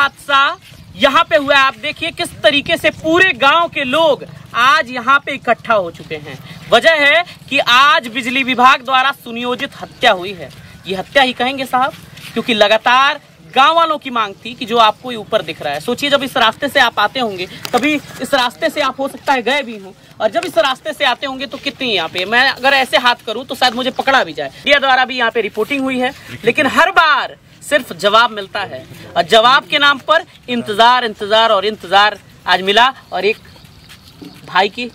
हादसा यहाँ पे हुआ है। आप देखिए किस तरीके से पूरे गांव के लोग आज यहाँ पे इकट्ठा हो चुके हैं। वजह है कि आज बिजली विभाग द्वारा सुनियोजित हत्या हुई है। ये हत्या ही कहेंगे साहब, क्योंकि लगातार गांव वालों की मांग थी कि जो आपको ऊपर दिख रहा है, सोचिए जब इस रास्ते से आप आते होंगे, कभी इस रास्ते से आप हो सकता है गए भी हों, और जब इस रास्ते से आते होंगे तो कितनी यहाँ पे, मैं अगर ऐसे हाथ करूं तो शायद मुझे पकड़ा भी जाए। मीडिया द्वारा भी यहाँ पे रिपोर्टिंग हुई है, लेकिन हर बार सिर्फ जवाब मिलता है, और जवाब के नाम पर इंतजार इंतजार और इंतजार आज मिला। और एक भाई की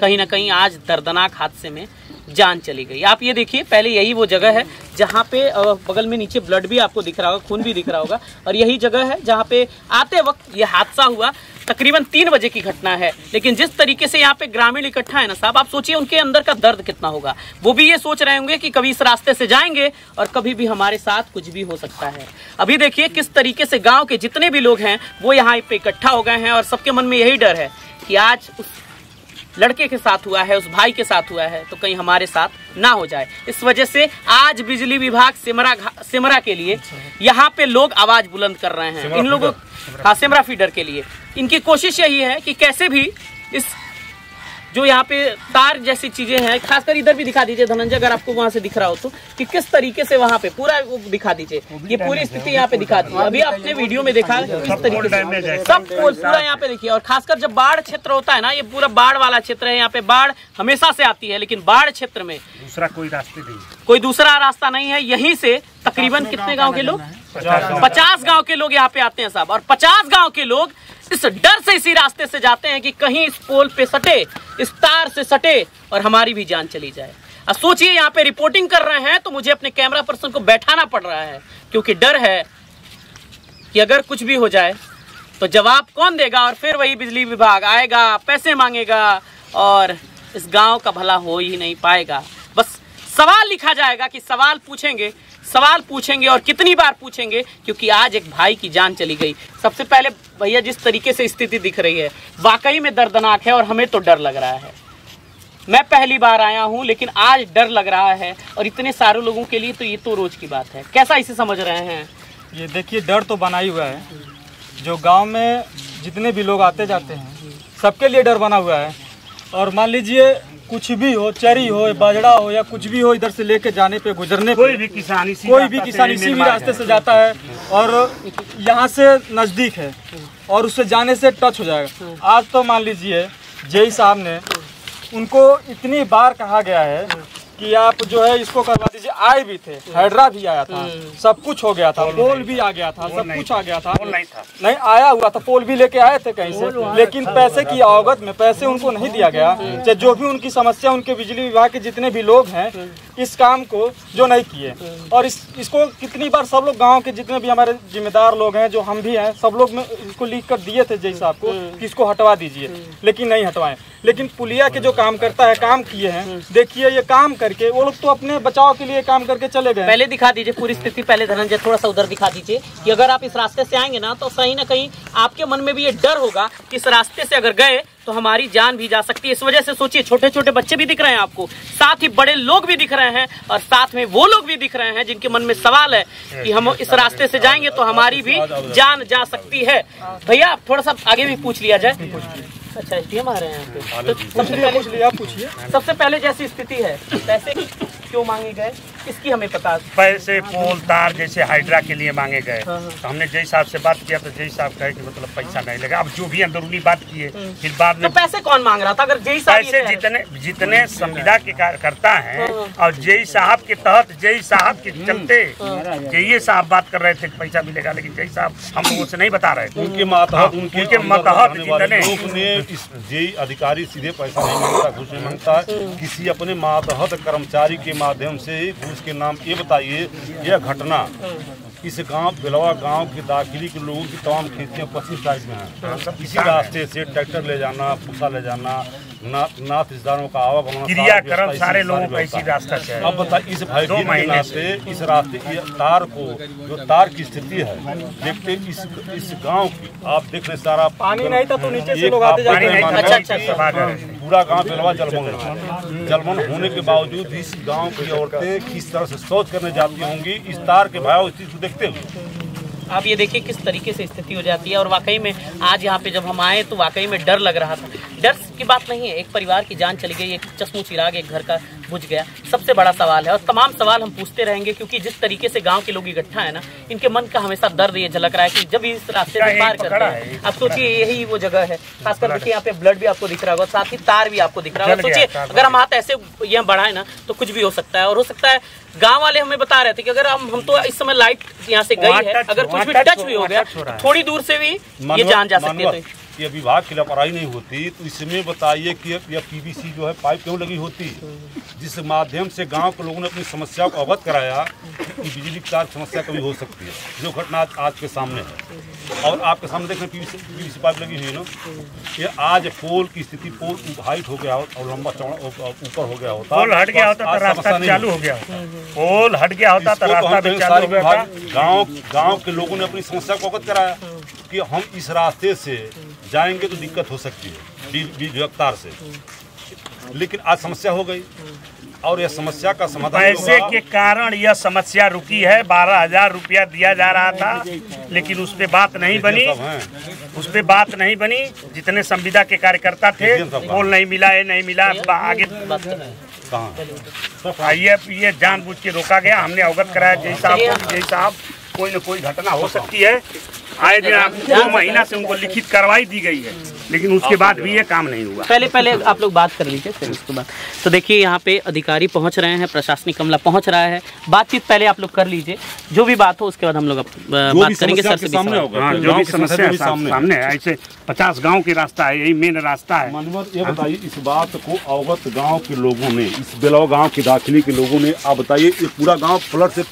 कहीं ना कहीं आज दर्दनाक हादसे में जान चली गई। आप ये देखिए, पहले यही वो जगह है जहाँ पे बगल में नीचे ब्लड भी आपको दिख रहा होगा, खून भी दिख रहा होगा, और यही जगह है जहाँ पे आते वक्त ये हादसा हुआ। तकरीबन 3 बजे की घटना है, लेकिन जिस तरीके से यहाँ पे ग्रामीण इकट्ठा है ना साहब, आप सोचिए उनके अंदर का दर्द कितना होगा। वो भी ये सोच रहे होंगे कि कभी इस रास्ते से जाएंगे और कभी भी हमारे साथ कुछ भी हो सकता है। अभी देखिए किस तरीके से गाँव के जितने भी लोग हैं वो यहाँ पे इकट्ठा हो गए हैं, और सबके मन में यही डर है कि आज उस लड़के के साथ हुआ है, उस भाई के साथ हुआ है, तो कहीं हमारे साथ ना हो जाए। इस वजह से आज बिजली विभाग सिमरा के लिए यहाँ पे लोग आवाज बुलंद कर रहे हैं। इन लोगों, हाँ, सिमरा फीडर के लिए इनकी कोशिश यही है कि कैसे भी इस जो यहाँ पे तार जैसी चीजें हैं, खासकर इधर भी दिखा दीजिए धनंजय, अगर आपको वहां से दिख रहा हो तो, कि किस तरीके से वहां पे पूरा वो दिखा दीजिए, ये पूरी स्थिति यहाँ पे दिखा दीजिए। अभी आपने वीडियो में देखा किस तरीके से सब पूरा यहाँ पे देखिए। और खासकर जब बाढ़ क्षेत्र होता है ना, ये पूरा बाढ़ वाला क्षेत्र है, यहाँ पे बाढ़ हमेशा से आती है, लेकिन बाढ़ क्षेत्र में दूसरा कोई रास्ते नहीं, कोई दूसरा रास्ता नहीं है। यहीं से तकरीबन कितने गाँव के लोग, 50 गाँव के लोग यहाँ पे आते हैं साहब, और 50 गाँव के लोग इस डर से इसी रास्ते से जाते हैं कि कहीं इस पोल पे सटे, इस तार से सटे और हमारी भी जान चली जाए। अब सोचिए यहाँ पे रिपोर्टिंग कर रहे हैं तो मुझे अपने कैमरा पर्सन को बैठाना पड़ रहा है, क्योंकि डर है कि अगर कुछ भी हो जाए तो जवाब कौन देगा, और फिर वही बिजली विभाग आएगा, पैसे मांगेगा, और इस गांव का भला हो ही नहीं पाएगा। बस सवाल लिखा जाएगा कि सवाल पूछेंगे और कितनी बार पूछेंगे, क्योंकि आज एक भाई की जान चली गई। सबसे पहले भैया, जिस तरीके से स्थिति दिख रही है वाकई में दर्दनाक है, और हमें तो डर लग रहा है। मैं पहली बार आया हूं, लेकिन आज डर लग रहा है, और इतने सारे लोगों के लिए तो ये तो रोज की बात है। कैसा इसे समझ रहे हैं? ये देखिए, डर तो बना ही हुआ है। जो गांव में जितने भी लोग आते जाते हैं सबके लिए डर बना हुआ है। और मान लीजिए कुछ भी हो, चरी हो, बाजरा हो, या कुछ भी हो, इधर से लेके जाने पे, गुजरने कोई भी किसान इसी भी रास्ते से जाता है, और यहाँ से नज़दीक है और उससे जाने से टच हो जाएगा। आज तो मान लीजिए जेई साहब ने उनको इतनी बार कहा गया है कि आप जो है इसको करवा दीजिए। आए भी थे, हाइड्रा भी आया था, सब कुछ हो गया था, पोल भी आ गया था, सब कुछ आ गया था, नहीं आया हुआ था, पोल भी लेके आए थे कहीं से, लेकिन पैसे की अवगत में पैसे उनको नहीं दिया गया। चाहे जो भी उनकी समस्या, उनके बिजली विभाग के जितने भी लोग हैं इस काम को जो नहीं किए, और इसको कितनी बार सब लोग, गाँव के जितने भी हमारे जिम्मेदार लोग हैं, जो हम भी हैं, सब लोग में इसको लिख कर दिए थे जय साहब को कि इसको हटवा दीजिए, लेकिन नहीं हटवाएं। लेकिन पुलिया के जो काम करता है, काम किए हैं, देखिए ये काम करके वो लोग तो अपने बचाव के लिए काम करके चले गए। पहले दिखा दीजिए पूरी स्थिति, पहले धनंजय थोड़ा सा उधर दिखा दीजिए, कि अगर आप इस रास्ते से आएंगे ना तो कहीं ना कहीं आपके मन में भी ये डर होगा कि इस रास्ते से अगर गए तो हमारी जान भी जा सकती है। इस वजह से सोचिए, छोटे छोटे बच्चे भी दिख रहे हैं आपको, साथ ही बड़े लोग भी दिख रहे हैं, और साथ में वो लोग भी दिख रहे हैं जिनके मन में सवाल है कि हम इस रास्ते से जाएंगे तो हमारी भी जान जा सकती है। भैया थोड़ा सा आगे भी पूछ लिया जाए। अच्छा, एसडीएम आ रहे हैं यहाँ पे, तो सबसे पहले जैसी स्थिति है, पैसे क्यों मांगे गए इसकी हमें पता। पैसे पोल तार जैसे हाइड्रा के लिए मांगे गए, तो हमने जय साहब से बात किया तो जय साहब कहे कि मतलब पैसा नहीं लगा। अब जो भी अंदरूनी बात किए, फिर बाद में तो पैसे कौन मांग रहा था? अगर जय साहब पैसे जितने संविदा के कार्यकर्ता हैं और जय साहब के तहत, जय साहब के चलते जय साहब बात कर रहे थे कि पैसा मिलेगा, लेकिन जय साहब हम लोगों से नहीं बता रहे थे। उनके मातहत जितने जेई अधिकारी सीधे पैसा नहीं मांगता, घूस नहीं मांगता, किसी अपने मातहत कर्मचारी के माध्यम से घूस के नाम। ये बताइए, यह घटना इस गांव बेलवा गांव के दाखिली के लोगों की तमाम खेतियाँ 25 तारीख में हैं। इसी रास्ते से ट्रैक्टर ले जाना, पूसा ले जाना, नाथ रिश्तेदारों का आवागमन, क्रियाक्रम सारे लोगों का इसी रास्ता से। अब बताइए, इस भाई के नाते इस रास्ते तार को, जो तार की स्थिति है, देखते इस गांव की आप देख रहे, सारा पानी नहीं था तो नीचे से लोग आते जाते हैं। पूरा गांव बेलवा जलमग्न होने के बावजूद इस गांव की औरतें किस तरह से शौच करने जाती होंगी इस तार के भयावह स्थिति को देखते हुए। आप ये देखिए किस तरीके से स्थिति हो जाती है। और वाकई में आज यहाँ पे जब हम आए तो वाकई में डर लग रहा था। डर की बात नहीं है, एक परिवार की जान चली गई, एक चश्मो चिराग एक घर का बुझ गया, सबसे बड़ा सवाल है। और तमाम सवाल हम पूछते रहेंगे, क्योंकि जिस तरीके से गांव के लोग इकट्ठा है ना, इनके मन का हमेशा दर्द ये झलक रहा है कि जब इस रास्ते से पार करते हैं, आप सोचिए यही वो जगह है। खासकर देखिए यहाँ पे ब्लड भी आपको दिख रहा होगा, साथ ही तार भी आपको दिख रहा होगा। सोचिए अगर हम हाथ ऐसे यहाँ बढ़ाए ना तो कुछ भी हो सकता है। और हो सकता है गांव वाले हमें बता रहे थे कि अगर हम तो इस समय लाइट यहाँ से गई है, अगर कुछ भी टच भी हो गया थोड़ी दूर से भी ये जान जा सकती है। ये विभाग की लापरवाही नहीं होती तो इसमें बताइए कि यह पीवीसी जो है पाइप क्यों लगी होती, जिस माध्यम से गांव के लोगों ने अपनी समस्या को अवगत कराया कि बिजली की तार समस्या कभी हो सकती है, जो घटना आज के सामने है। और आपके सामने देख रहे पीवीसी पाइप लगी हुई है ना, ये आज पोल की स्थिति, पोल हाइट हो गया और लंबा चौड़ा ऊपर हो गया होता, पोल हट गया होता तो रास्ता चालू हो गया, पोल हट गया होता तो रास्ता भी चालू हो गया। गांव के लोगों ने अपनी समस्या को अवगत कराया कि हम इस रास्ते से जाएंगे तो दिक्कत हो सकती है बिजली तार से, लेकिन आज समस्या हो गई और यह समस्या का समाधान पैसे के कारण यह समस्या रुकी है। 12,000 रुपया दिया जा रहा था, लेकिन उस पे बात नहीं बनी, उस पे बात नहीं बनी। जितने संविदा के कार्यकर्ता थे, पोल नहीं मिला, ये नहीं मिला, आगे ये जानबूझ के रोका गया। हमने अवगत कराया जय साहब कोई न कोई घटना हो सकती है। आए दिन 2 महीना से उनको लिखित कार्रवाई दी गई है, लेकिन उसके बाद भी ये काम नहीं हुआ। पहले आप लोग बात कर लीजिए, फिर उसके बाद तो देखिए यहाँ पे अधिकारी पहुँच रहे हैं, प्रशासनिक अमला पहुँच रहा है। बातचीत पहले आप लोग कर लीजिए, जो भी बात हो उसके बाद हम लोग बात करेंगे। सर से सामने होगा जो भी समस्या सामने है, ऐसे 50 गाँव के रास्ता है, यही मेन रास्ता है। ये बताइए इस बात को अवगत गाँव के लोगों ने, इस बेलवा गाँव के दाखिली के लोगों ने, आप बताइए ये पूरा गाँव फ्लड से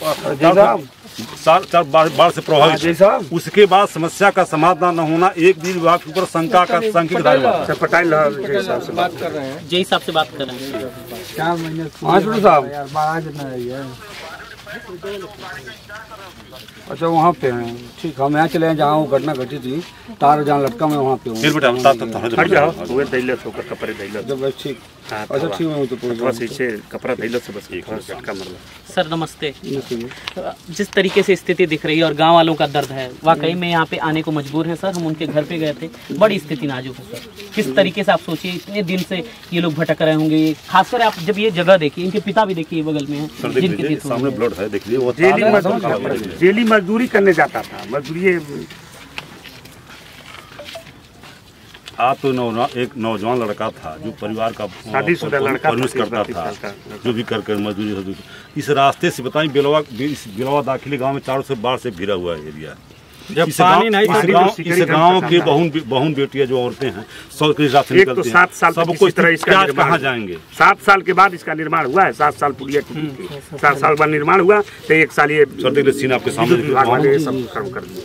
चार बाढ़ से प्रभावित है, उसके बाद समस्या का समाधान न होना एक दिन विभाग के ऊपर शंका का संकेत सर पटेल साहब से बात कर रहे हैं, जय साहब से बात कर रहे हैं। 4 महीने अच्छा वहाँ पे हैं, ठीक। हम यहाँ चले हैं जहाँ वो घटना घटी थी, तार जहाँ लटका मैं वहाँ पे हूँ। जब ठीक अच्छा ठीक मैं तो कपड़ा से बस झटका मरला। सर नमस्ते। जिस तरीके से स्थिति दिख रही है और गांव वालों का दर्द है, वाकई में यहाँ पे आने को मजबूर हैं सर। हम उनके घर पे गए थे, बड़ी स्थिति नाजुक है सर। किस तरीके से आप सोचिए, इतने दिन से ये लोग भटक रहे होंगे। खासकर आप जब ये जगह देखिए, इनके पिता भी देखिए बगल में है, जिनके सामने ब्लड है, देखिए वो जेली मजदूरी करने जाता था। मजदूरी आप तो एक नौजवान लड़का था जो परिवार का शादीशुदा लड़का करता था, जो भी कर मजदूरी। इस रास्ते से बताएं बेलवा दाखिली गांव में चारों से बाढ़ से घिरा हुआ है एरिया। जब पानी नहीं इस गांव के बहुन बेटियां जो औरतें हैं 100 के हिसाब से निकलती हैं, 7 साल सबको इस तरह इसका कहाँ जाएंगे। 7 साल के बाद इसका निर्माण हुआ है। 7 साल पुलिया की 7 साल बाद निर्माण हुआ, तो 1 साल ये सीन आपके सामने सब कर्म कर दिया।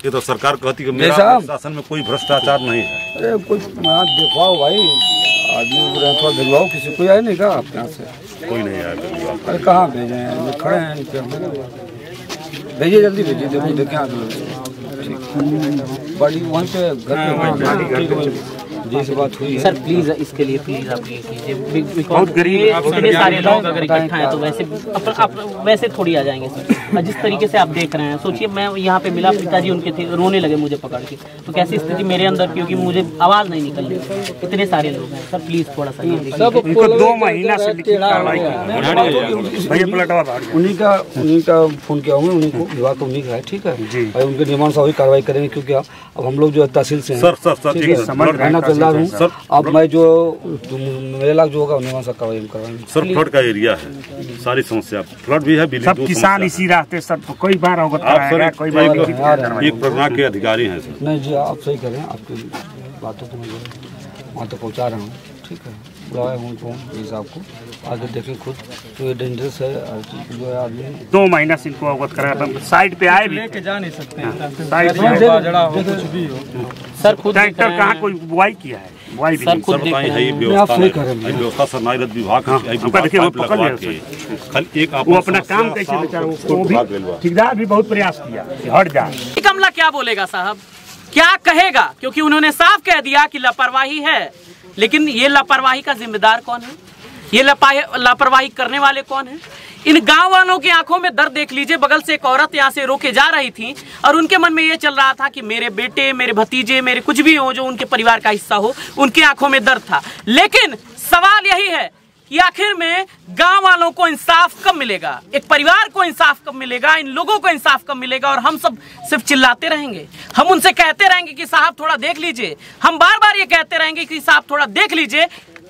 ये तो सरकार कहती है मेरा शासन में कोई भ्रष्टाचार नहीं है। अरे कुछ देखवाओ भाई, आदमी थोड़ा दिलवाओ, किसी को आए नहीं का आप यहाँ से? कोई नहीं आया। अरे कहाँ भेजे हैं, खड़े हैं, भेजिए जल्दी भेजिए। देखो देखें आप बड़ी वहीं पे घर पे जी से बात हुई है। सर प्लीज इसके लिए प्लीज आप ये कीजिए। बहुत गरीब इतने सारे लोग अगर इकट्ठा हैं तो वैसे आप वैसे थोड़ी आ जाएंगे सर। जिस तरीके से आप देख रहे हैं, सोचिए मैं यहाँ पे मिला, पिताजी उनके थे, रोने लगे मुझे पकड़ के। तो कैसी स्थिति मेरे अंदर, क्योंकि मुझे आवाज नहीं निकल रही। इतने सारे लोग हैं सर, प्लीज थोड़ा सा इनको 2 महीना से लिखित कार्रवाई उन्हीं का फोन किया हूँ, उन्हीं को विभाग को उन्हीं का है, ठीक है जी। उनके निर्माण से वही कार्रवाई करेंगे, क्योंकि अब हम लोग जो है तहसील से सर रहना चल रहा हूँ। अब मैं जो मेरे लाख जो होगा निर्माण से कार्रवाई करवाएंगे। सर फ्लड का एरिया है, सारी समस्या फ्लड भी है, सब किसान इसी रास्ते सर कई बार अवगत कराया, कई बार एक प्रकार के अधिकारी हैं सर। नहीं जी आप सही करें, आपकी बातों को मैं वहाँ तक पहुँचा रहा हूँ, ठीक है। बुलाया हूँ उनको हिसाब को, आगे देखें खुद तो ये डेंजरस है जो है आदमी। 2 महीना से इनको अवगत कराया, साइड पे आए भी लेके जा नहीं सकते कुछ भी हो सर। खुद ट्रैक्टर कहाँ कोई बुआई किया है, बुआई भी सर खुद व्यवस्था सरनायरत विभाग वो अपना काम कैसे बेचारा, ठेकेदार भी बहुत प्रयास किया हट जाए। कमला क्या बोलेगा साहब, क्या कहेगा, क्योंकि उन्होंने साफ कह दिया कि लापरवाही है। लेकिन ये लापरवाही का जिम्मेदार कौन है? ये लापरवाही करने वाले कौन हैं? इन गांव वालों की आंखों में दर्द देख लीजिए। बगल से एक औरत यहाँ से रोके जा रही थी और उनके मन में ये चल रहा था कि मेरे बेटे, मेरे भतीजे, मेरे कुछ भी हो जो उनके परिवार का हिस्सा हो, उनकी आंखों में दर्द था। लेकिन सवाल यही है कि आखिर में गांव वालों को इंसाफ कब मिलेगा, एक परिवार को इंसाफ कब मिलेगा, इन लोगों को इंसाफ कब मिलेगा? और हम सब सिर्फ चिल्लाते रहेंगे, हम उनसे कहते रहेंगे कि साहब थोड़ा देख लीजिए, हम बार बार ये कहते रहेंगे कि साहब थोड़ा देख लीजिए।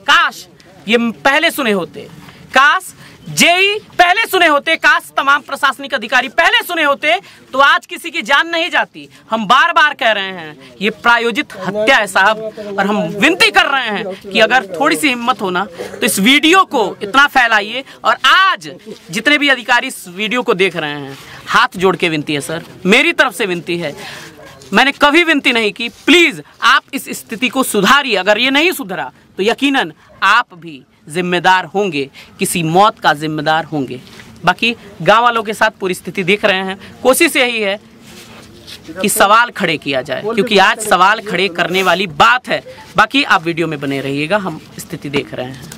काश ये पहले सुने होते, काश जेई पहले सुने होते, काश तमाम प्रशासनिक अधिकारी पहले सुने होते, तो आज किसी की जान नहीं जाती। हम बार बार कह रहे हैं ये प्रायोजित हत्या है साहब, और हम विनती कर रहे हैं कि अगर थोड़ी सी हिम्मत हो ना तो इस वीडियो को इतना फैलाइए। और आज जितने भी अधिकारी इस वीडियो को देख रहे हैं, हाथ जोड़ के विनती है सर, मेरी तरफ से विनती है, मैंने कभी विनती नहीं की, प्लीज आप इस स्थिति को सुधारिए। अगर ये नहीं सुधरा तो यकीनन आप भी जिम्मेदार होंगे, किसी मौत का जिम्मेदार होंगे। बाकी गांव वालों के साथ पूरी स्थिति देख रहे हैं, कोशिश यही है कि सवाल खड़े किया जाए, क्योंकि आज सवाल खड़े करने वाली बात है। बाकी आप वीडियो में बने रहिएगा, हम स्थिति देख रहे हैं।